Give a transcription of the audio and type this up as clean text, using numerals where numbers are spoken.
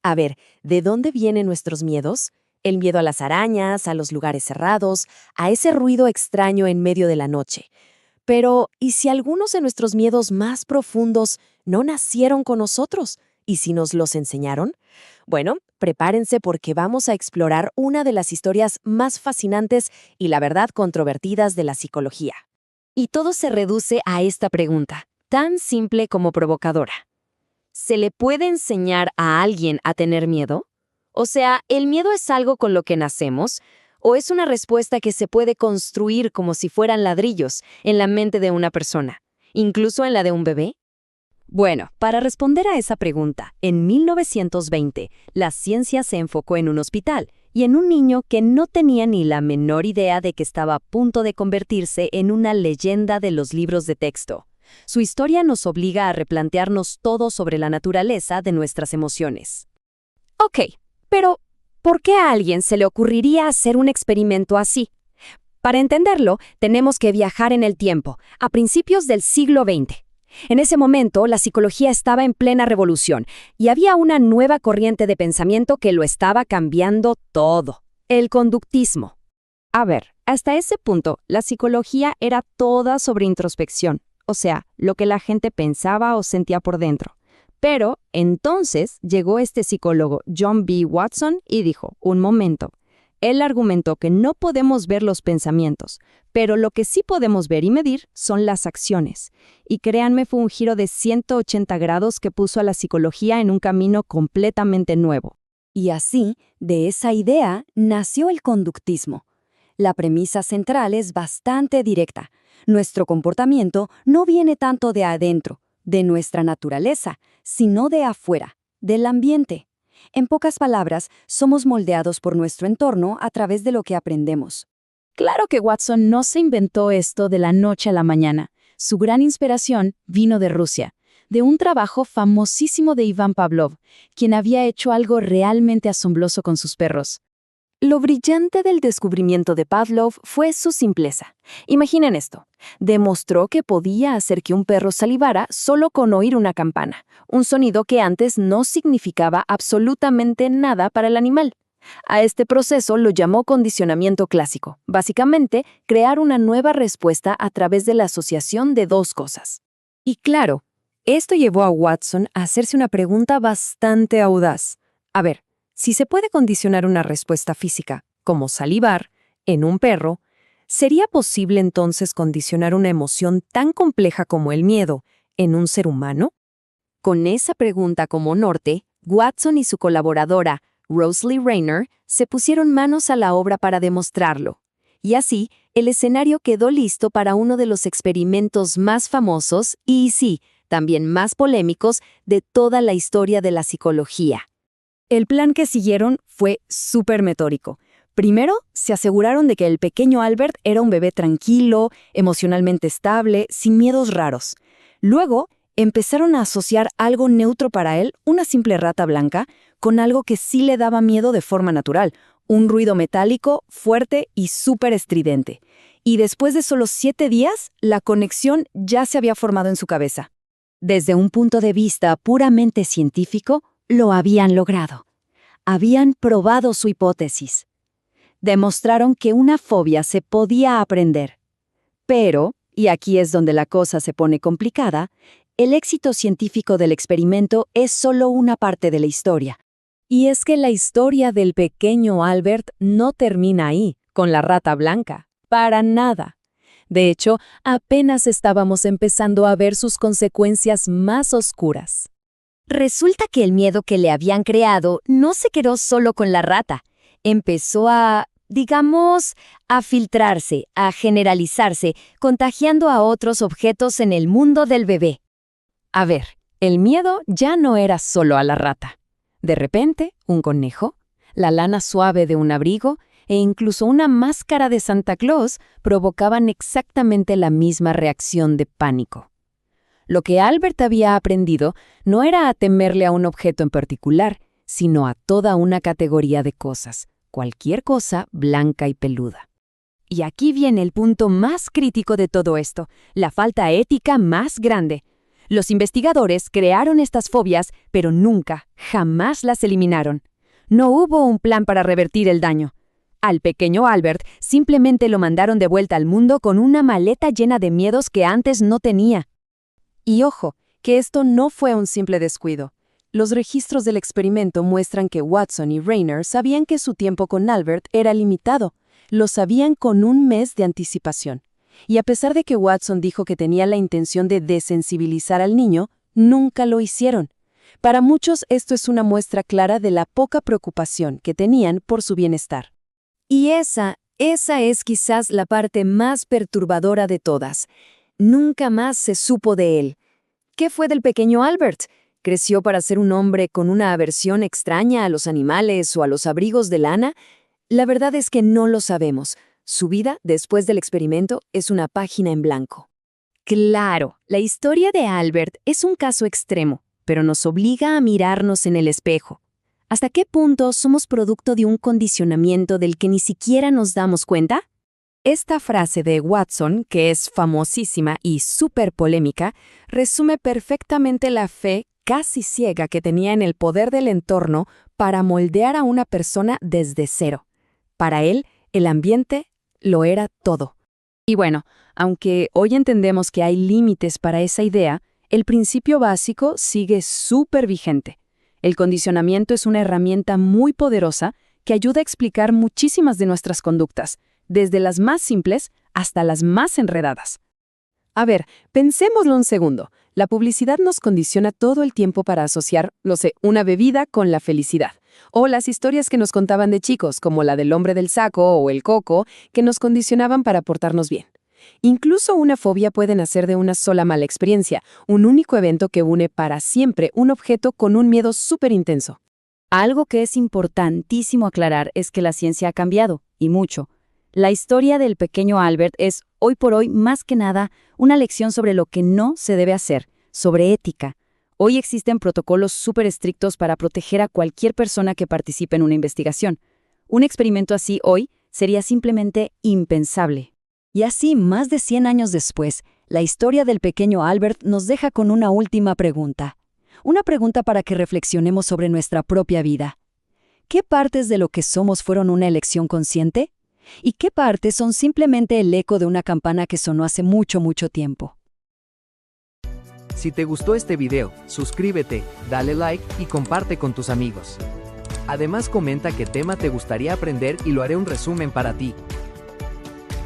A ver, ¿de dónde vienen nuestros miedos? El miedo a las arañas, a los lugares cerrados, a ese ruido extraño en medio de la noche. Pero, ¿y si algunos de nuestros miedos más profundos no nacieron con nosotros? ¿Y si nos los enseñaron? Bueno, prepárense porque vamos a explorar una de las historias más fascinantes y la verdad controvertidas de la psicología. Y todo se reduce a esta pregunta, tan simple como provocadora. ¿Se le puede enseñar a alguien a tener miedo? O sea, ¿el miedo es algo con lo que nacemos? ¿O es una respuesta que se puede construir como si fueran ladrillos en la mente de una persona, incluso en la de un bebé? Bueno, para responder a esa pregunta, en 1920, la ciencia se enfocó en un hospital y en un niño que no tenía ni la menor idea de que estaba a punto de convertirse en una leyenda de los libros de texto. Su historia nos obliga a replantearnos todo sobre la naturaleza de nuestras emociones. Ok, pero ¿por qué a alguien se le ocurriría hacer un experimento así? Para entenderlo, tenemos que viajar en el tiempo, a principios del siglo XX. En ese momento, la psicología estaba en plena revolución y había una nueva corriente de pensamiento que lo estaba cambiando todo: el conductismo. A ver, hasta ese punto, la psicología era toda sobre introspección, o sea, lo que la gente pensaba o sentía por dentro. Pero entonces llegó este psicólogo John B. Watson y dijo, un momento. Él argumentó que no podemos ver los pensamientos, pero lo que sí podemos ver y medir son las acciones. Y créanme, fue un giro de 180 grados que puso a la psicología en un camino completamente nuevo. Y así, de esa idea, nació el conductismo. La premisa central es bastante directa. Nuestro comportamiento no viene tanto de adentro, de nuestra naturaleza, sino de afuera, del ambiente. En pocas palabras, somos moldeados por nuestro entorno a través de lo que aprendemos. Claro que Watson no se inventó esto de la noche a la mañana. Su gran inspiración vino de Rusia, de un trabajo famosísimo de Iván Pavlov, quien había hecho algo realmente asombroso con sus perros. Lo brillante del descubrimiento de Pavlov fue su simpleza. Imaginen esto. Demostró que podía hacer que un perro salivara solo con oír una campana, un sonido que antes no significaba absolutamente nada para el animal. A este proceso lo llamó condicionamiento clásico. Básicamente, crear una nueva respuesta a través de la asociación de dos cosas. Y claro, esto llevó a Watson a hacerse una pregunta bastante audaz. A ver, si se puede condicionar una respuesta física, como salivar, en un perro, ¿sería posible entonces condicionar una emoción tan compleja como el miedo en un ser humano? Con esa pregunta como norte, Watson y su colaboradora, Rosalie Rayner, se pusieron manos a la obra para demostrarlo. Y así, el escenario quedó listo para uno de los experimentos más famosos y, sí, también más polémicos de toda la historia de la psicología. El plan que siguieron fue súper metódico. Primero, se aseguraron de que el pequeño Albert era un bebé tranquilo, emocionalmente estable, sin miedos raros. Luego, empezaron a asociar algo neutro para él, una simple rata blanca, con algo que sí le daba miedo de forma natural, un ruido metálico, fuerte y súper estridente. Y después de solo 7 días, la conexión ya se había formado en su cabeza. Desde un punto de vista puramente científico, lo habían logrado. Habían probado su hipótesis. Demostraron que una fobia se podía aprender. Pero, y aquí es donde la cosa se pone complicada, el éxito científico del experimento es solo una parte de la historia. Y es que la historia del pequeño Albert no termina ahí, con la rata blanca. Para nada. De hecho, apenas estábamos empezando a ver sus consecuencias más oscuras. Resulta que el miedo que le habían creado no se quedó solo con la rata. Empezó a filtrarse, a generalizarse, contagiando a otros objetos en el mundo del bebé. A ver, el miedo ya no era solo a la rata. De repente, un conejo, la lana suave de un abrigo e incluso una máscara de Santa Claus provocaban exactamente la misma reacción de pánico. Lo que Albert había aprendido no era a temerle a un objeto en particular, sino a toda una categoría de cosas, cualquier cosa blanca y peluda. Y aquí viene el punto más crítico de todo esto, la falta ética más grande. Los investigadores crearon estas fobias, pero nunca, jamás las eliminaron. No hubo un plan para revertir el daño. Al pequeño Albert simplemente lo mandaron de vuelta al mundo con una maleta llena de miedos que antes no tenía. Y ojo, que esto no fue un simple descuido. Los registros del experimento muestran que Watson y Rayner sabían que su tiempo con Albert era limitado. Lo sabían con un mes de anticipación. Y a pesar de que Watson dijo que tenía la intención de desensibilizar al niño, nunca lo hicieron. Para muchos esto es una muestra clara de la poca preocupación que tenían por su bienestar. Y esa es quizás la parte más perturbadora de todas. Nunca más se supo de él. ¿Qué fue del pequeño Albert? ¿Creció para ser un hombre con una aversión extraña a los animales o a los abrigos de lana? La verdad es que no lo sabemos. Su vida, después del experimento, es una página en blanco. Claro, la historia de Albert es un caso extremo, pero nos obliga a mirarnos en el espejo. ¿Hasta qué punto somos producto de un condicionamiento del que ni siquiera nos damos cuenta? Esta frase de Watson, que es famosísima y súper polémica, resume perfectamente la fe casi ciega que tenía en el poder del entorno para moldear a una persona desde cero. Para él, el ambiente lo era todo. Y bueno, aunque hoy entendemos que hay límites para esa idea, el principio básico sigue súper vigente. El condicionamiento es una herramienta muy poderosa que ayuda a explicar muchísimas de nuestras conductas, desde las más simples hasta las más enredadas. A ver, pensémoslo un segundo. La publicidad nos condiciona todo el tiempo para asociar, una bebida con la felicidad. O las historias que nos contaban de chicos, como la del hombre del saco o el coco, que nos condicionaban para portarnos bien. Incluso una fobia puede nacer de una sola mala experiencia, un único evento que une para siempre un objeto con un miedo súper intenso. Algo que es importantísimo aclarar es que la ciencia ha cambiado, y mucho. La historia del pequeño Albert es, hoy por hoy, más que nada, una lección sobre lo que no se debe hacer, sobre ética. Hoy existen protocolos súper estrictos para proteger a cualquier persona que participe en una investigación. Un experimento así hoy sería simplemente impensable. Y así, más de 100 años después, la historia del pequeño Albert nos deja con una última pregunta. Una pregunta para que reflexionemos sobre nuestra propia vida. ¿Qué partes de lo que somos fueron una elección consciente? ¿Y qué partes son simplemente el eco de una campana que sonó hace mucho, mucho tiempo? Si te gustó este video, suscríbete, dale like y comparte con tus amigos. Además, comenta qué tema te gustaría aprender y lo haré un resumen para ti.